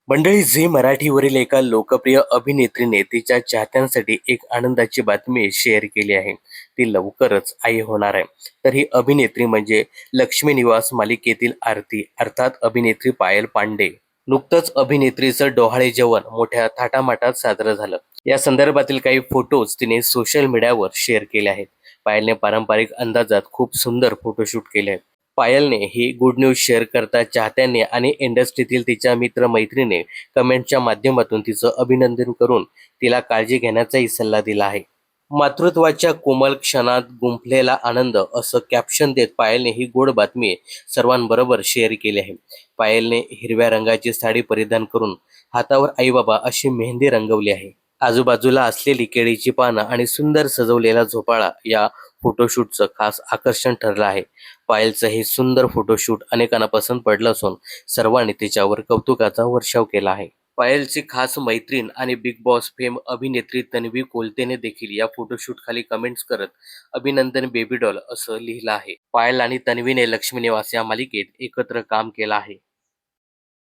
मंडळी, झी मराठीवरील एका लोकप्रिय अभिनेत्रीने तिच्या चाहत्यांसाठी एक आनंदाची बातमी शेअर केली आहे. ती लवकरच आई होणार आहे. तर ही अभिनेत्री म्हणजे लक्ष्मी निवास मालिकेतील आरती अर्थात अभिनेत्री पायल पांडे. नुकतंच अभिनेत्रीचं डोहाळे जेवण मोठ्या थाटामाटात साजरं झालं. या संदर्भातील काही फोटोज तिने सोशल मीडियावर शेअर केले आहेत. पायलने पारंपरिक अंदाजात खूप सुंदर फोटोशूट केले आहेत. पायलने ही गुड न्यूज शेअर करता चाहत्यांनी आणि इंडस्ट्रीतील तिच्या मित्र-मैत्रिणी कमेंटच्या माध्यमातून तिचं अभिनंदन करून तिला काळजी घेण्याचाही सल्ला दिला आहे. मातृत्वाच्या कोमल क्षणात गुंफलेला आनंद असं कॅप्शन देत पायलने ही गोड बातमी सर्वांबरोबर शेअर केली आहे. पायलने हिरव्या रंगाची साडी परिधान करून हातावर आई बाबा अशी मेहंदी रंगवली आहे. आजूबाजूला असलेली केळीची पानं आणि सुंदर सजवलेला झोपाळा या फोटोशूटचं खास आकर्षण ठरलं आहे. पायलचं हे सुंदर फोटोशूट अनेकांना पसंत पडलं असून सर्वांनी तिच्यावर कौतुकाचा वर्षाव केला आहे. पायलची खास मैत्रीण आणि बिग बॉस फेम अभिनेत्री तन्वी कोलतेने देखील या फोटोशूट खाली कमेंट्स करत अभिनंदन बेबी डॉल असं लिहिलं आहे. पायल आणि तन्वीने लक्ष्मी निवास या मालिकेत एकत्र काम केलं आहे.